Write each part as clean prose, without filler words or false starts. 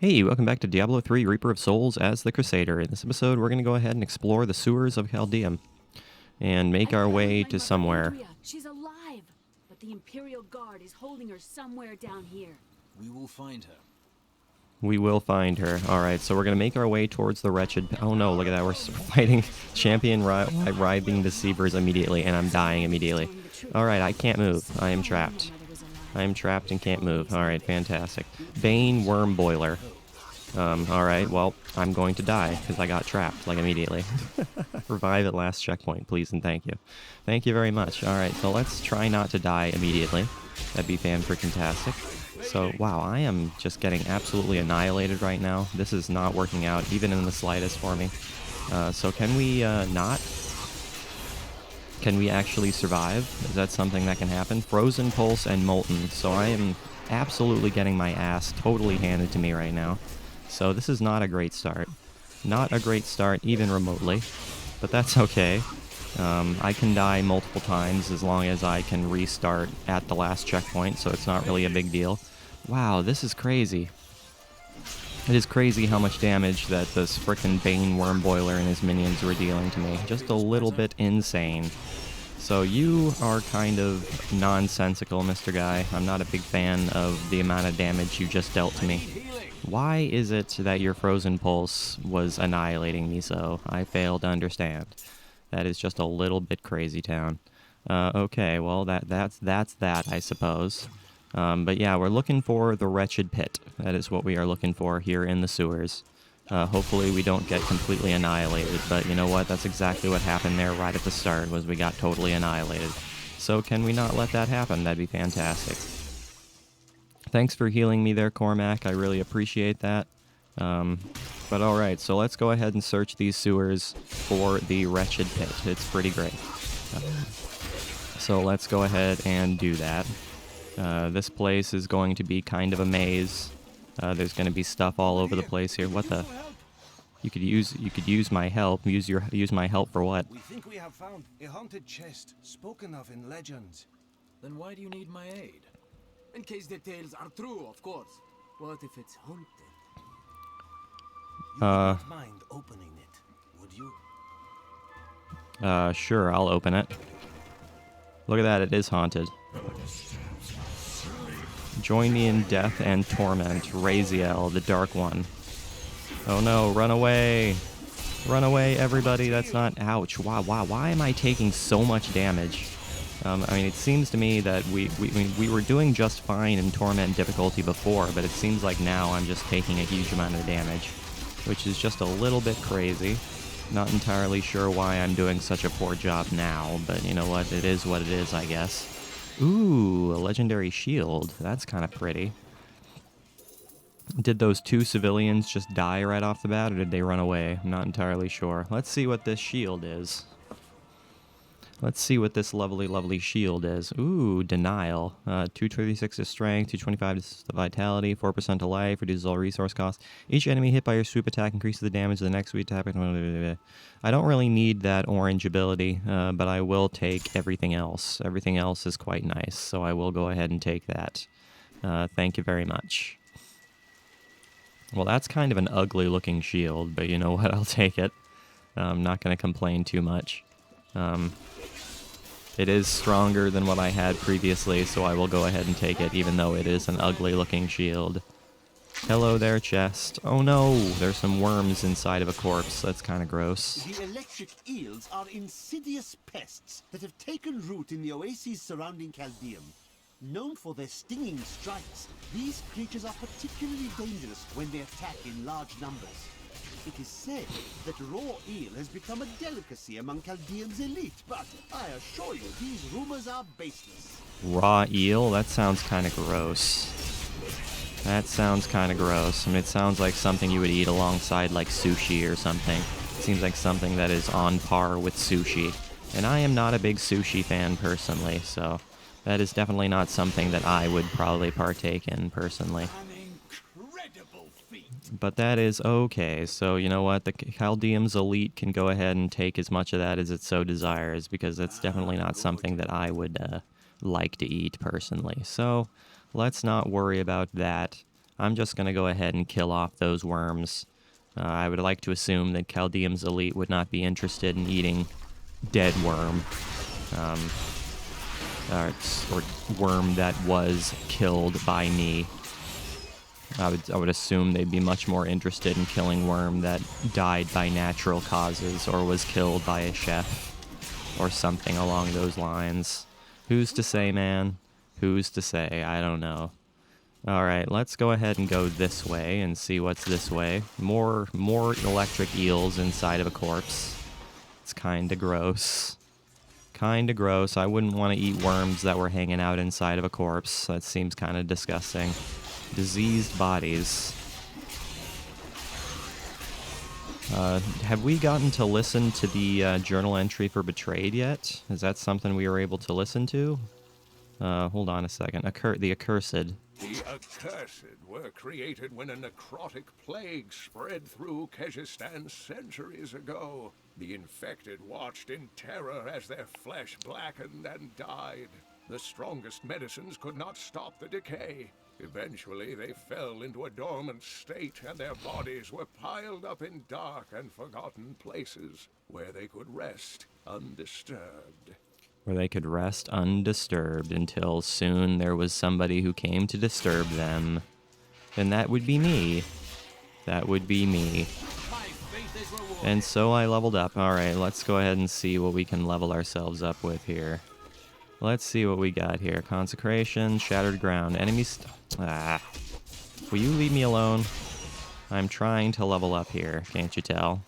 Hey, welcome back to Diablo 3 Reaper of Souls as the Crusader. In this episode, we're going to go ahead and explore the sewers of Chaldeum and make I our found way my to mother, somewhere. Andrea. She's alive, but the Imperial Guard is holding her somewhere down here. We will find her. We will find her. Alright, so we're going to make our way towards the wretched... Oh no, look at that. We're fighting champion writhing deceivers immediately, and I'm dying immediately. Alright, I can't move. I am trapped. I am trapped and can't move. Alright, fantastic. Bane Worm Boiler. Alright, well, I'm going to die because I got trapped, like, immediately. Revive at last checkpoint, please, and thank you. Thank you very much. Alright, so let's try not to die immediately. That'd be fan-freaking-tastic. So, wow, I am just getting absolutely annihilated right now. This is not working out, even in the slightest for me. So can we, not? Can we actually survive? Is that something that can happen? Frozen, Pulse, and Molten. So I am absolutely getting my ass totally handed to me right now. So this is not a great start. Not a great start, even remotely. But that's okay. I can die multiple times as long as I can restart at the last checkpoint, so it's not really a big deal. Wow, this is crazy. It is crazy how much damage that this frickin' Bane Worm Boiler and his minions were dealing to me. Just a little bit insane. So you are kind of nonsensical, Mr. Guy. I'm not a big fan of the amount of damage you just dealt to me. Why is it that your Frozen Pulse was annihilating me so? I fail to understand. That is just a little bit crazy town. Okay, well, that's that, I suppose. But yeah, we're looking for the Wretched Pit. That is what we are looking for here in the sewers. Hopefully we don't get completely annihilated, but you know what? That's exactly what happened there right at the start, was we got totally annihilated. So can we not let that happen? That'd be fantastic. Thanks for healing me there, Cormac. I really appreciate that. But alright, so let's go ahead and search these sewers for the Wretched Pit. It's pretty great. So let's go ahead and do that. This place is going to be kind of a maze. There's going to be stuff all over the place here. What the? You could use my help. Use my help for what? We think we have found a haunted chest spoken of in legends. Then why do you need my aid? In case the tales are true, of course. What if it's haunted? You would not mind opening it, would you? Sure, I'll open it. Look at that, it is haunted. Join me in death and torment, Raziel, the Dark One. Oh no, run away! Run away, everybody, that's not... Ouch, why am I taking so much damage? I mean, it seems to me that we were doing just fine in torment difficulty before, but it seems like now I'm just taking a huge amount of damage, which is just a little bit crazy. Not entirely sure why I'm doing such a poor job now, but you know what, it is, I guess. Ooh, a legendary shield. That's kind of pretty. Did those two civilians just die right off the bat, or did they run away? I'm not entirely sure. Let's see what this shield is. Let's see what this lovely, lovely shield is. Ooh, Denial. 236 to Strength, 225 to Vitality, 4% to Life, reduces all resource costs. Each enemy hit by your swoop attack increases the damage of the next swoop attack. I don't really need that orange ability, but I will take everything else. Everything else is quite nice, so I will go ahead and take that. Thank you very much. Well, that's kind of an ugly-looking shield, but you know what? I'll take it. I'm not going to complain too much. It is stronger than what I had previously, so I will go ahead and take it, even though it is an ugly-looking shield. Hello there, chest. Oh no, there's some worms inside of a corpse. That's kind of gross. The electric eels are insidious pests that have taken root in the oases surrounding Chaldeum. Known for their stinging strikes, these creatures are particularly dangerous when they attack in large numbers. It is said that raw eel has become a delicacy among Chaldeum's elite, but I assure you these rumors are baseless. Raw eel? That sounds kind of gross. That sounds kind of gross. I mean, it sounds like something you would eat alongside, like, sushi or something. It seems like something that is on par with sushi. And I am not a big sushi fan personally, so that is definitely not something that I would probably partake in personally. But that is okay, so you know what, the Chaldeum's elite can go ahead and take as much of that as it so desires, because that's definitely not something that I would like to eat personally. So let's not worry about that. I'm just going to go ahead and kill off those worms. I would like to assume that Caldeum's elite would not be interested in eating dead worm. Or worm that was killed by me. I would assume they'd be much more interested in killing worm that died by natural causes or was killed by a chef or something along those lines. Who's to say, man? Who's to say? I don't know. Alright, let's go ahead and go this way and see what's this way. More electric eels inside of a corpse. It's kinda gross. Kinda gross. I wouldn't want to eat worms that were hanging out inside of a corpse. That seems kinda disgusting. Diseased bodies. Have we gotten to listen to the journal entry for Betrayed yet? Is that something we were able to listen to? Hold on a second. The Accursed. The Accursed were created when a necrotic plague spread through Kyrgyzstan centuries ago. The infected watched in terror as their flesh blackened and died. The strongest medicines could not stop the decay. Eventually, they fell into a dormant state, and their bodies were piled up in dark and forgotten places where they could rest undisturbed. Where they could rest undisturbed until soon there was somebody who came to disturb them. And that would be me. That would be me. And so I leveled up. Alright, let's go ahead and see what we can level ourselves up with here. Let's see what we got here. Consecration, Shattered Ground, enemies... Will you leave me alone? I'm trying to level up here, can't you tell?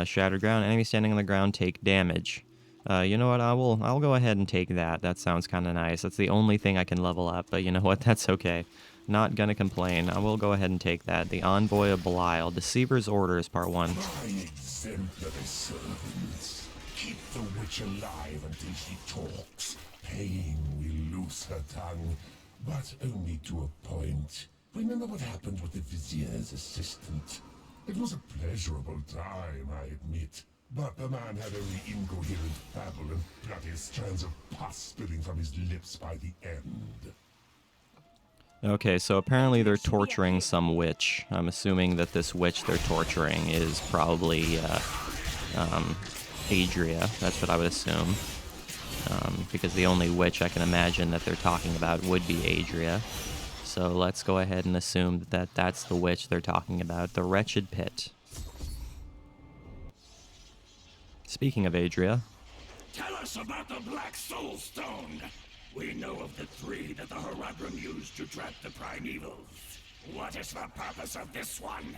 Shattered Ground, enemies standing on the ground take damage. You know what, I'll go ahead and take that. That sounds kind of nice. That's the only thing I can level up, but you know what, that's okay. Not gonna complain. I will go ahead and take that. The Envoy of Belial, Deceiver's Orders, Part 1. My exemplary servants. Keep the witch alive until she talks. Pain will loose her tongue, but only to a point. Remember what happened with the Vizier's assistant? It was a pleasurable time, I admit. But the man had only incoherent babble and bloody strands of pus spilling from his lips by the end. Okay, so apparently they're torturing some witch. I'm assuming that this witch they're torturing is probably Adria. That's what I would assume. Because the only witch I can imagine that they're talking about would be Adria. So let's go ahead and assume that that's the witch they're talking about. The Wretched Pit. Speaking of Adria. Tell us about the Black Soul Stone. We know of the three that the Herodrum used to trap the Primevals. What is the purpose of this one?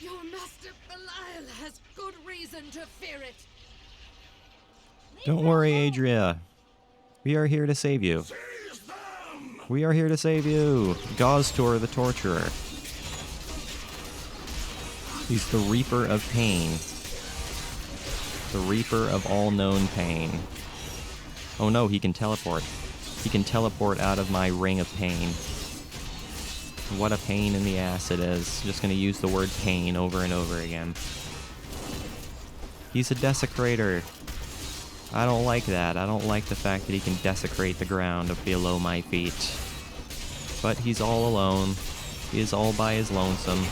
Your master Belial has good reason to fear it. Don't worry, Adria. We are here to save you. Seize them! We are here to save you. Gaztor the Torturer. He's the Reaper of Pain. The Reaper of all known pain. Oh no, he can teleport. He can teleport out of my ring of pain. What a pain in the ass it is. Just gonna use the word pain over and over again. He's a desecrator. I don't like that. I don't like the fact that he can desecrate the ground below my feet. But he's all alone. He is all by his lonesome.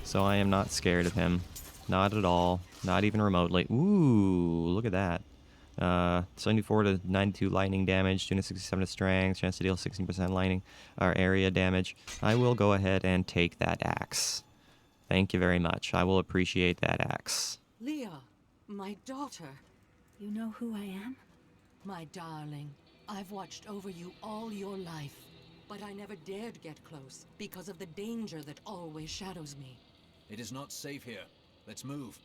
So I am not scared of him. Not at all. Not even remotely. Ooh, look at that. 74 to 92 lightning damage, 267 to strength, chance to deal 16% lightning or area damage. I will go ahead and take that axe. Thank you very much. I will appreciate that axe. Leah, my daughter. You know who I am? My darling, I've watched over you all your life, but I never dared get close because of the danger that always shadows me. It is not safe here. Let's move.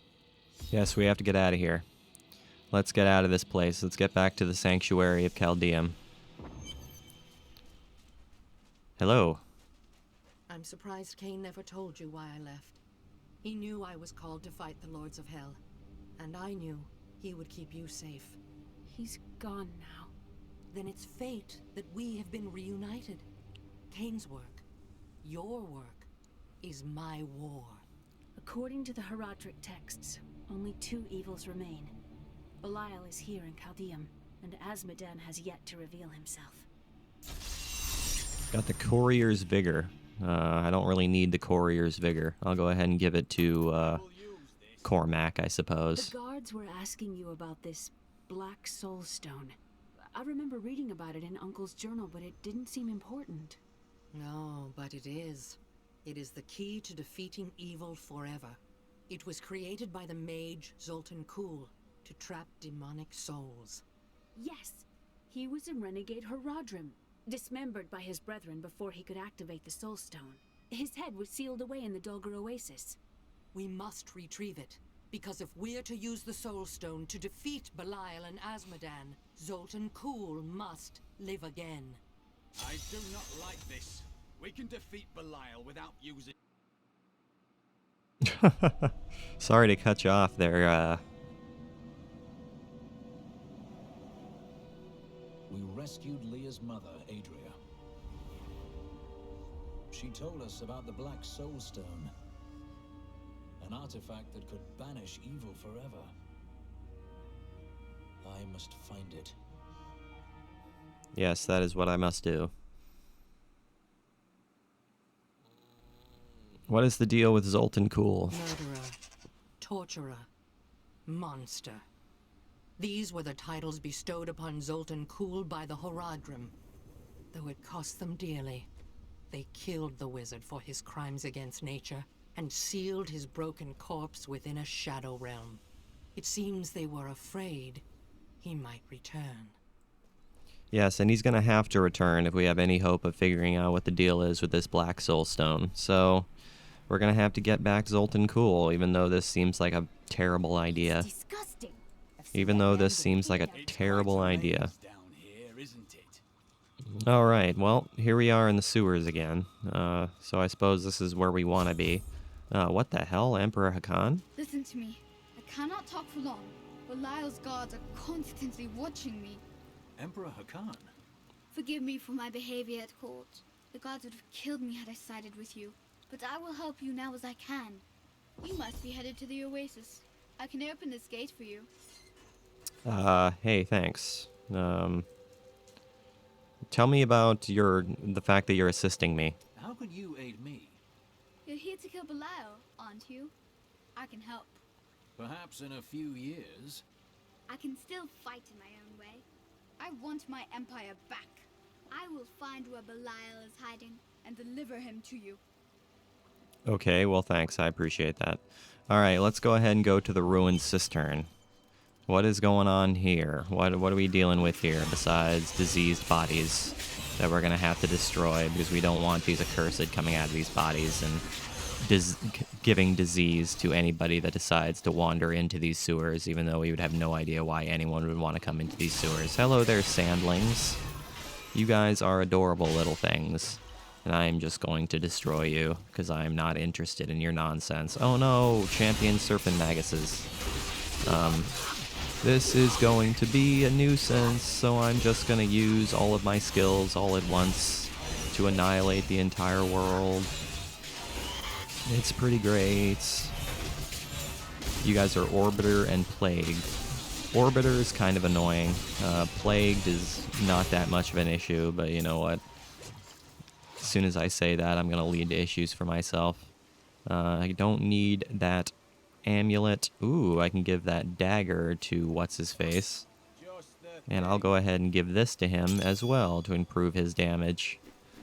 Yes, we have to get out of here. Let's get out of this place. Let's get back to the Sanctuary of Caldeum. Hello. I'm surprised Cain never told you why I left. He knew I was called to fight the Lords of Hell, and I knew he would keep you safe. He's gone now. Then it's fate that we have been reunited. Cain's work, your work, is my war. According to the Herodric texts, only two evils remain. Belial is here in Caldeum, and Asmodan has yet to reveal himself. Got the Courier's Vigor. I don't really need the Courier's Vigor. I'll go ahead and give it to Cormac, I suppose. The guards were asking you about this Black Soul Stone. I remember reading about it in Uncle's journal, but it didn't seem important. No, but it is. It is the key to defeating evil forever. It was created by the mage Zoltan Kuhl to trap demonic souls. Yes, he was a renegade Haradrim, dismembered by his brethren before he could activate the Soul Stone. His head was sealed away in the Dulgar Oasis. We must retrieve it, because if we're to use the Soul Stone to defeat Belial and Azmodan, Zoltan Kuhl must live again. I do not like this. We can defeat Belial without using... Sorry to cut you off there. We rescued Leah's mother, Adria. She told us about the Black Soul Stone, an artifact that could banish evil forever. I must find it. Yes, that is what I must do. What is the deal with Zoltan Kuhl? Murderer, torturer, monster. These were the titles bestowed upon Zoltan Kuhl by the Haradrim. Though it cost them dearly, they killed the wizard for his crimes against nature and sealed his broken corpse within a shadow realm. It seems they were afraid he might return. Yes, and he's going to have to return if we have any hope of figuring out what the deal is with this Black Soul Stone. So, we're going to have to get back Zoltan Kuhl, even though this seems like a terrible idea. Disgusting. Even though this seems like a terrible idea. Down here, isn't it? Alright, well, here we are in the sewers again. So I suppose this is where we want to be. What the hell, Emperor Hakan? Listen to me. I cannot talk for long. Belial's guards are constantly watching me. Emperor Hakan? Forgive me for my behavior at court. The gods would have killed me had I sided with you. But I will help you now as I can. You must be headed to the Oasis. I can open this gate for you. Hey, thanks. Tell me about the fact that you're assisting me. How could you aid me? You're here to kill Belial, aren't you? I can help. Perhaps in a few years. I can still fight in my own way. I want my empire back. I will find where Belial is hiding and deliver him to you. Okay, well thanks, I appreciate that. Alright, let's go ahead and go to the ruined cistern. What is going on here? What are we dealing with here besides diseased bodies that we're gonna have to destroy because we don't want these accursed coming out of these bodies and giving disease to anybody that decides to wander into these sewers, even though we would have no idea why anyone would want to come into these sewers. Hello there, sandlings. You guys are adorable little things. And I am just going to destroy you, because I am not interested in your nonsense. Oh no, champion serpent maguses. This is going to be a nuisance, so I'm just going to use all of my skills all at once to annihilate the entire world. It's pretty great. You guys are Orbiter and Plagued. Orbiter is kind of annoying. Plagued is not that much of an issue, but you know what? As soon as I say that, I'm going to lead to issues for myself. I don't need that amulet. Ooh, I can give that dagger to what's-his-face. And I'll go ahead and give this to him as well to improve his damage.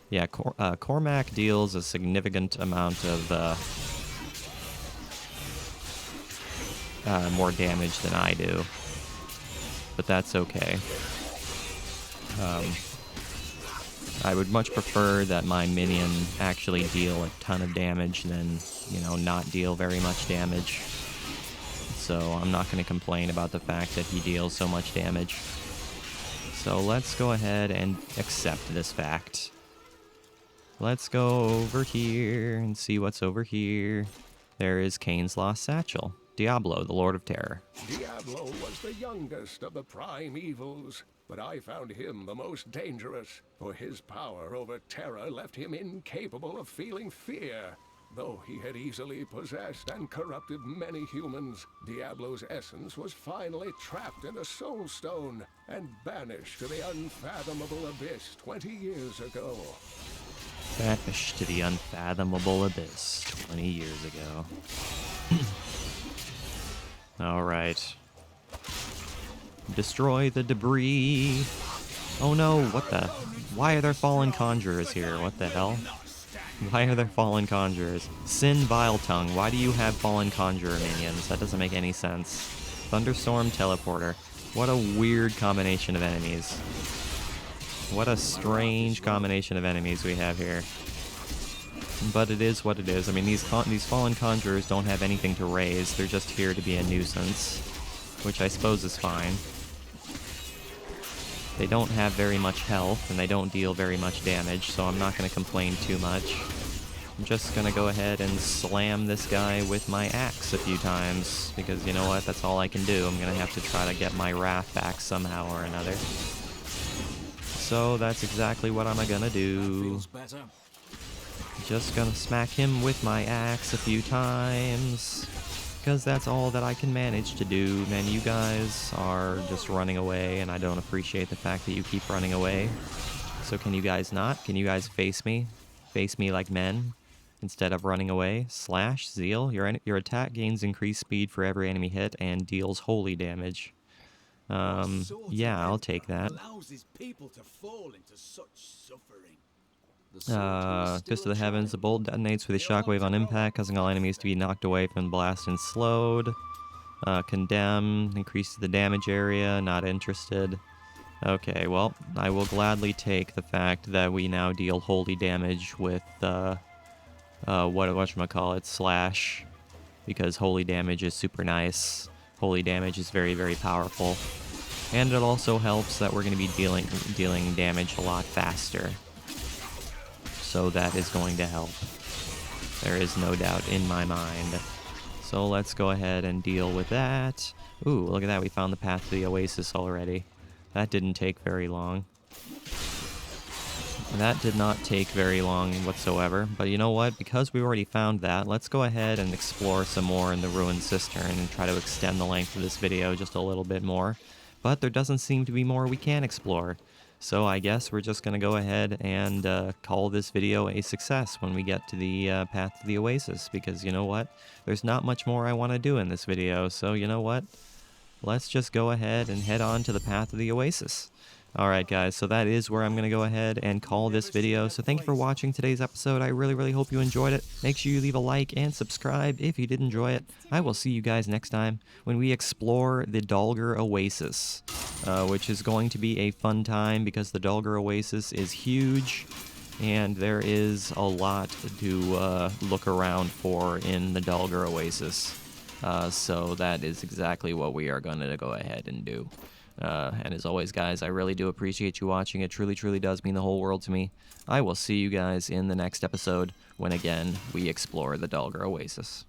Yeah, Cormac deals a significant amount of more damage than I do. But that's okay. I would much prefer that my minion actually deal a ton of damage than, you know, not deal very much damage. So I'm not going to complain about the fact that he deals so much damage. So let's go ahead and accept this fact. Let's go over here and see what's over here. There is Kane's Lost Satchel. Diablo, the Lord of Terror. Diablo was the youngest of the prime evils, but I found him the most dangerous, for his power over terror left him incapable of feeling fear. Though he had easily possessed and corrupted many humans, Diablo's essence was finally trapped in a soul stone and banished to the unfathomable abyss 20 years ago. Banished to the unfathomable abyss 20 years ago. Alright. Destroy the debris. Oh no, what the? Why are there fallen conjurers here? What the hell? Why are there fallen conjurers? Sin Vile Tongue, why do you have fallen conjurer minions? That doesn't make any sense. Thunderstorm Teleporter. What a weird combination of enemies. What a strange combination of enemies we have here. But it is what it is. I mean, these fallen conjurers don't have anything to raise. They're just here to be a nuisance, which I suppose is fine. They don't have very much health, and they don't deal very much damage, so I'm not going to complain too much. I'm just going to go ahead and slam this guy with my axe a few times, because you know what, that's all I can do. I'm going to have to try to get my wrath back somehow or another. So that's exactly what I'm going to do. Just going to smack him with my axe a few times, because that's all that I can manage to do. Man, you guys are just running away, and I don't appreciate the fact that you keep running away. So can you guys not? Can you guys face me? Face me like men, instead of running away. Slash, Zeal. Your attack gains increased speed for every enemy hit and deals holy damage. Yeah, I'll take that. Fist of the Heavens. The bolt detonates with a shockwave on impact, causing all enemies to be knocked away from the blast and slowed. Condemn. Increases the damage area. Not interested. Okay, well, I will gladly take the fact that we now deal holy damage with, whatchamacallit, Slash. Because holy damage is super nice. Holy damage is very, very powerful. And it also helps that we're going to be dealing damage a lot faster. So that is going to help. There is no doubt in my mind. So let's go ahead and deal with that. Ooh, look at that, we found the path to the oasis already. That didn't take very long. That did not take very long whatsoever, but you know what? Because we already found that, let's go ahead and explore some more in the Ruined Cistern and try to extend the length of this video just a little bit more. But there doesn't seem to be more we can explore. So I guess we're just going to go ahead and call this video a success when we get to the path to the oasis, because you know what? There's not much more I want to do in this video, so you know what? Let's just go ahead and head on to the path of the oasis. Alright guys, so that is where I'm going to go ahead and call this video. So thank you for watching today's episode. I really, really hope you enjoyed it. Make sure you leave a like and subscribe if you did enjoy it. I will see you guys next time when we explore the Dulgur Oasis, which is going to be a fun time because the Dulgur Oasis is huge and there is a lot to look around for in the Dulgur Oasis. So that is exactly what we are going to go ahead and do. And as always, guys, I really do appreciate you watching. It truly, truly does mean the whole world to me. I will see you guys in the next episode when, again, we explore the Dulgur Oasis.